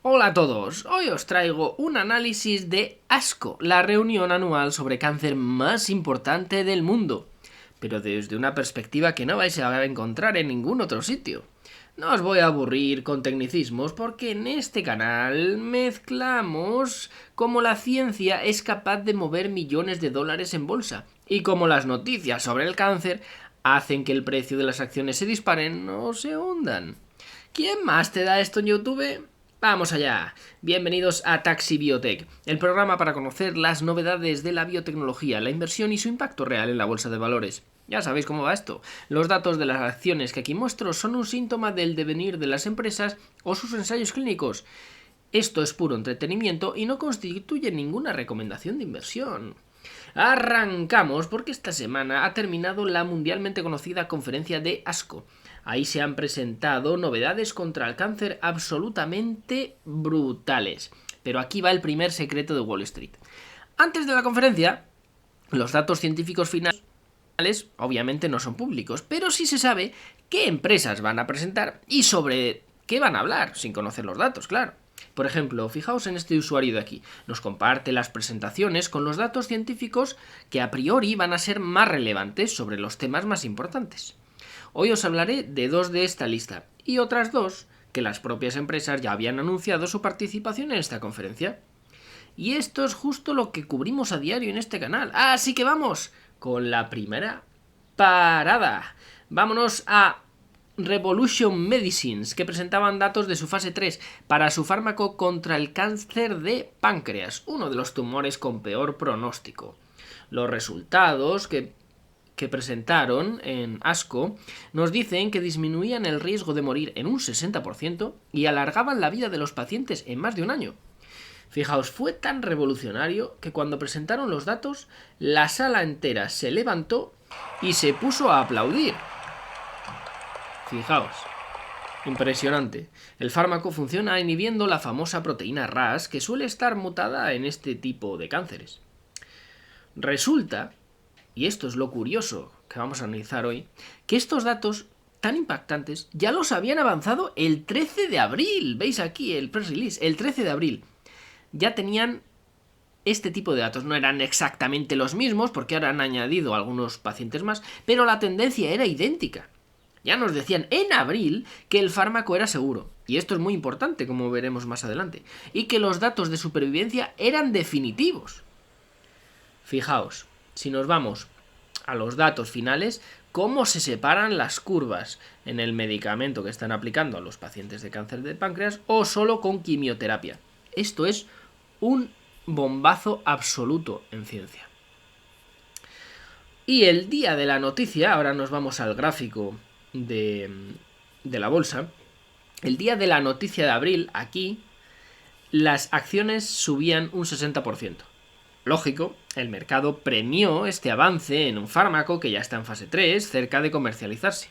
Hola a todos, hoy os traigo un análisis de ASCO, la reunión anual sobre cáncer más importante del mundo, pero desde una perspectiva que no vais a encontrar en ningún otro sitio. No os voy a aburrir con tecnicismos porque en este canal mezclamos cómo la ciencia es capaz de mover millones de dólares en bolsa y cómo las noticias sobre el cáncer hacen que el precio de las acciones se disparen o se hundan. ¿Quién más te da esto en YouTube? ¡Vamos allá! Bienvenidos a Taxi Biotech, el programa para conocer las novedades de la biotecnología, la inversión y su impacto real en la bolsa de valores. Ya sabéis cómo va esto. Los datos de las acciones que aquí muestro son un síntoma del devenir de las empresas o sus ensayos clínicos. Esto es puro entretenimiento y no constituye ninguna recomendación de inversión. Arrancamos porque esta semana ha terminado la mundialmente conocida conferencia de ASCO. Ahí se han presentado novedades contra el cáncer absolutamente brutales. Pero aquí va el primer secreto de Wall Street. Antes de la conferencia, los datos científicos finales obviamente no son públicos, pero sí se sabe qué empresas van a presentar y sobre qué van a hablar, sin conocer los datos, claro. Por ejemplo, fijaos en este usuario de aquí. Nos comparte las presentaciones con los datos científicos que a priori van a ser más relevantes sobre los temas más importantes. Hoy os hablaré de dos de esta lista y otras dos que las propias empresas ya habían anunciado su participación en esta conferencia. Y esto es justo lo que cubrimos a diario en este canal. Así que vamos con la primera parada. Vámonos a Revolution Medicines, que presentaban datos de su fase 3 para su fármaco contra el cáncer de páncreas, uno de los tumores con peor pronóstico. Los resultados que presentaron en ASCO nos dicen que disminuían el riesgo de morir en un 60% y alargaban la vida de los pacientes en más de un año. Fijaos, fue tan revolucionario que cuando presentaron los datos, la sala entera se levantó y se puso a aplaudir. Fijaos, impresionante. El fármaco funciona inhibiendo la famosa proteína RAS que suele estar mutada en este tipo de cánceres. Resulta, y esto es lo curioso que vamos a analizar hoy, que estos datos tan impactantes ya los habían avanzado el 13 de abril. ¿Veis aquí el press release? El 13 de abril. Ya tenían este tipo de datos. No eran exactamente los mismos porque ahora han añadido algunos pacientes más, pero la tendencia era idéntica. Ya nos decían en abril que el fármaco era seguro, y esto es muy importante como veremos más adelante, y que los datos de supervivencia eran definitivos. Fijaos, si nos vamos a los datos finales, cómo se separan las curvas en el medicamento que están aplicando a los pacientes de cáncer de páncreas o solo con quimioterapia. Esto es un bombazo absoluto en ciencia. Y el día de la noticia, ahora nos vamos al gráfico de la bolsa, el día de la noticia de abril, aquí, las acciones subían un 60%. Lógico, el mercado premió este avance en un fármaco que ya está en fase 3, cerca de comercializarse.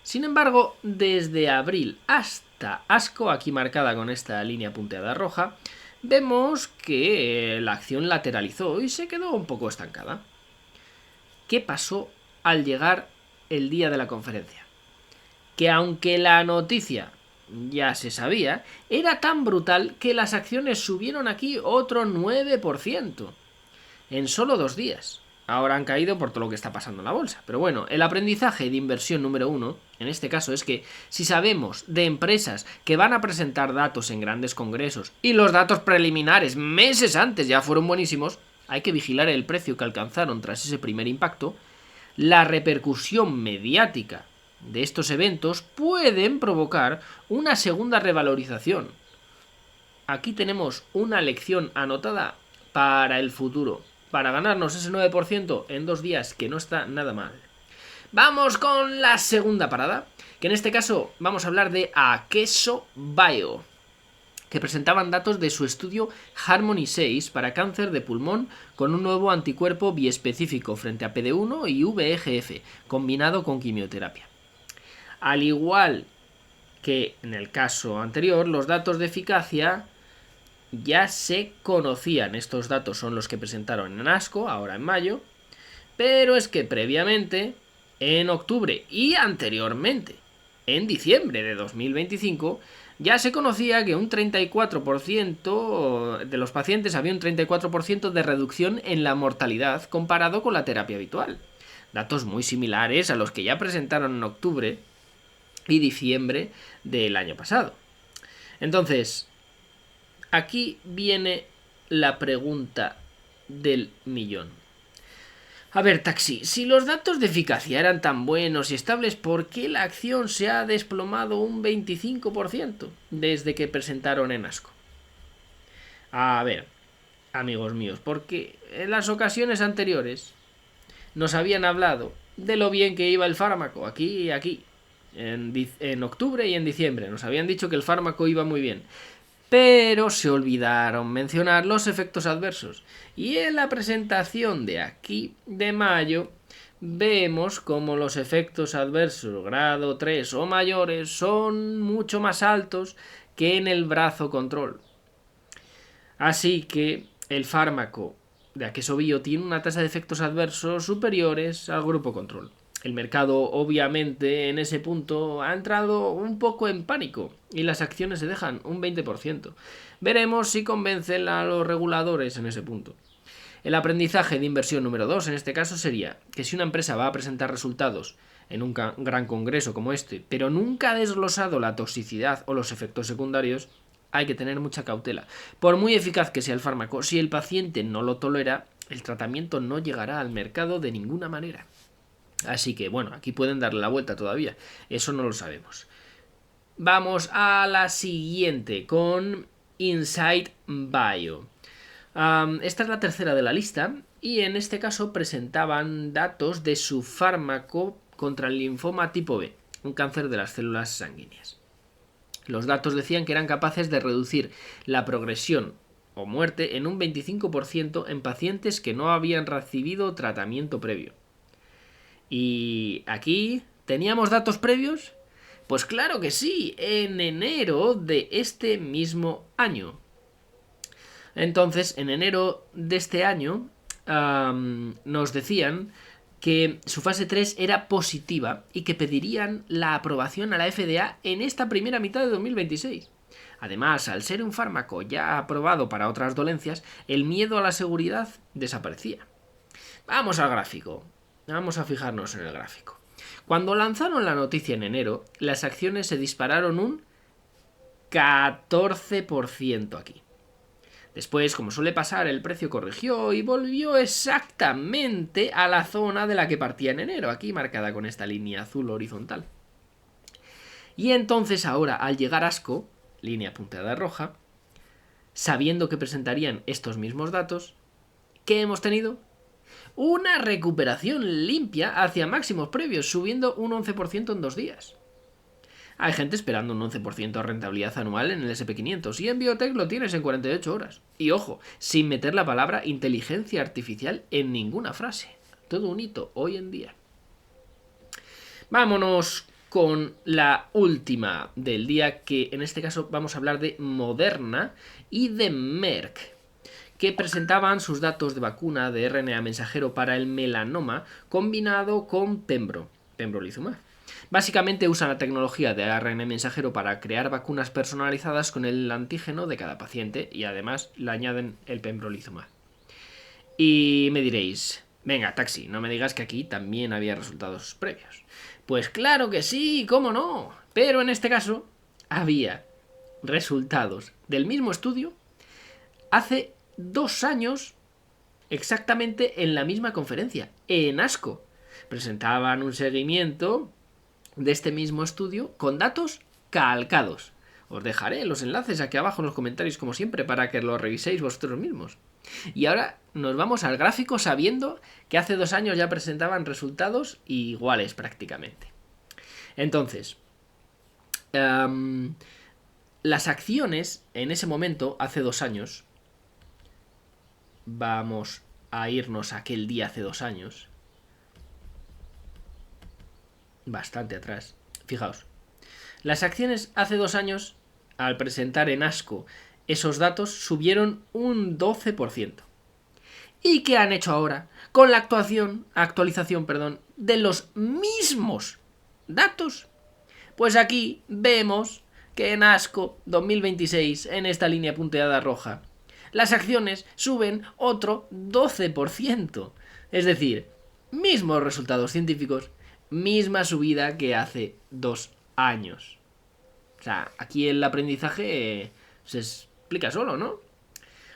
Sin embargo, desde abril hasta ASCO, aquí marcada con esta línea punteada roja, vemos que la acción lateralizó y se quedó un poco estancada. ¿Qué pasó al llegar el día de la conferencia? Que aunque la noticia ya se sabía, era tan brutal que las acciones subieron aquí otro 9% en solo 2 días. Ahora han caído por todo lo que está pasando en la bolsa. Pero bueno, el aprendizaje de inversión número 1, en este caso, es que si sabemos de empresas que van a presentar datos en grandes congresos y los datos preliminares meses antes ya fueron buenísimos, hay que vigilar el precio que alcanzaron tras ese primer impacto. La repercusión mediática de estos eventos pueden provocar una segunda revalorización. Aquí tenemos una lección anotada para el futuro, para ganarnos ese 9% en 2 días, que no está nada mal. Vamos con la segunda parada, que en este caso vamos a hablar de Akeso Bio, que presentaban datos de su estudio Harmony 6 para cáncer de pulmón con un nuevo anticuerpo biespecífico frente a PD-1 y VEGF, combinado con quimioterapia. Al igual que en el caso anterior, los datos de eficacia ya se conocían. Estos datos son los que presentaron en ASCO, ahora en mayo, pero es que previamente, en octubre y anteriormente, en diciembre de 2025, Ya se conocía que un 34% de los pacientes había un 34% de reducción en la mortalidad comparado con la terapia habitual. Datos muy similares a los que ya presentaron en octubre y diciembre del año pasado. Entonces, aquí viene la pregunta del millón. A ver, Taxi, si los datos de eficacia eran tan buenos y estables, ¿por qué la acción se ha desplomado un 25% desde que presentaron en ASCO? A ver, amigos míos, porque en las ocasiones anteriores nos habían hablado de lo bien que iba el fármaco, aquí y aquí, en octubre y en diciembre. Nos habían dicho que el fármaco iba muy bien, pero se olvidaron mencionar los efectos adversos. Y en la presentación de aquí, de mayo, vemos como los efectos adversos grado 3 o mayores son mucho más altos que en el brazo control. Así que el fármaco de Aquesobio tiene una tasa de efectos adversos superiores al grupo control. El mercado, obviamente, en ese punto ha entrado un poco en pánico y las acciones se dejan un 20%. Veremos si convencen a los reguladores en ese punto. El aprendizaje de inversión número 2 en este caso sería que si una empresa va a presentar resultados en un gran congreso como este, pero nunca ha desglosado la toxicidad o los efectos secundarios, hay que tener mucha cautela. Por muy eficaz que sea el fármaco, si el paciente no lo tolera, el tratamiento no llegará al mercado de ninguna manera. Así que, bueno, aquí pueden darle la vuelta todavía. Eso no lo sabemos. Vamos a la siguiente con Insight Bio. Esta es la tercera de la lista y en este caso presentaban datos de su fármaco contra el linfoma tipo B, un cáncer de las células sanguíneas. Los datos decían que eran capaces de reducir la progresión o muerte en un 25% en pacientes que no habían recibido tratamiento previo. Y aquí, ¿teníamos datos previos? Pues claro que sí, en enero de este mismo año. Entonces, en enero de este año, nos decían que su fase 3 era positiva y que pedirían la aprobación a la FDA en esta primera mitad de 2026. Además, al ser un fármaco ya aprobado para otras dolencias, el miedo a la seguridad desaparecía. Vamos al gráfico. Vamos a fijarnos en el gráfico. Cuando lanzaron la noticia en enero, las acciones se dispararon un 14% aquí. Después, como suele pasar, el precio corrigió y volvió exactamente a la zona de la que partía en enero, aquí marcada con esta línea azul horizontal. Y entonces ahora, al llegar ASCO, línea punteada roja, sabiendo que presentarían estos mismos datos, ¿qué hemos tenido? Una recuperación limpia hacia máximos previos, subiendo un 11% en 2 días. Hay gente esperando un 11% de rentabilidad anual en el SP500 y en Biotech lo tienes en 48 horas. Y ojo, sin meter la palabra inteligencia artificial en ninguna frase. Todo un hito hoy en día. Vámonos con la última del día, que en este caso vamos a hablar de Moderna y de Merck, que presentaban sus datos de vacuna de RNA mensajero para el melanoma combinado con pembrolizumab. Básicamente usan la tecnología de ARN mensajero para crear vacunas personalizadas con el antígeno de cada paciente y además le añaden el pembrolizumab. Y me diréis, venga, Taxi, no me digas que aquí también había resultados previos. Pues claro que sí, cómo no, pero en este caso había resultados del mismo estudio hace 2 años exactamente en la misma conferencia, en ASCO. Presentaban un seguimiento de este mismo estudio con datos calcados. Os dejaré los enlaces aquí abajo en los comentarios como siempre para que lo reviséis vosotros mismos. Y ahora nos vamos al gráfico sabiendo que hace 2 años ya presentaban resultados iguales prácticamente. Entonces, las acciones en ese momento, hace 2 años, vamos a irnos a aquel día hace 2 años, bastante atrás. Fijaos, las acciones hace 2 años, al presentar en ASCO esos datos, subieron un 12%. ¿Y qué han hecho ahora? Con la actualización de los mismos datos, pues aquí vemos que en ASCO 2026, en esta línea punteada roja, las acciones suben otro 12%. Es decir, mismos resultados científicos, misma subida que hace 2 años. O sea, aquí el aprendizaje se explica solo, ¿no?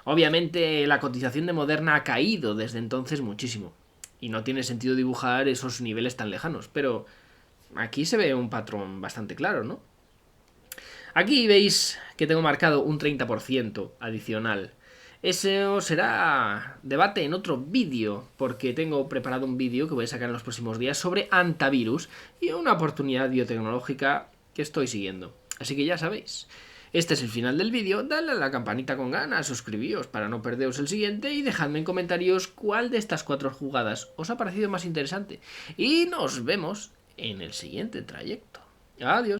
Obviamente la cotización de Moderna ha caído desde entonces muchísimo. Y no tiene sentido dibujar esos niveles tan lejanos. Pero aquí se ve un patrón bastante claro, ¿no? Aquí veis que tengo marcado un 30% adicional. Eso será debate en otro vídeo, porque tengo preparado un vídeo que voy a sacar en los próximos días sobre antivirus y una oportunidad biotecnológica que estoy siguiendo. Así que ya sabéis. Este es el final del vídeo, dale a la campanita con ganas, suscribíos para no perderos el siguiente y dejadme en comentarios cuál de estas 4 jugadas os ha parecido más interesante. Y nos vemos en el siguiente trayecto. Adiós.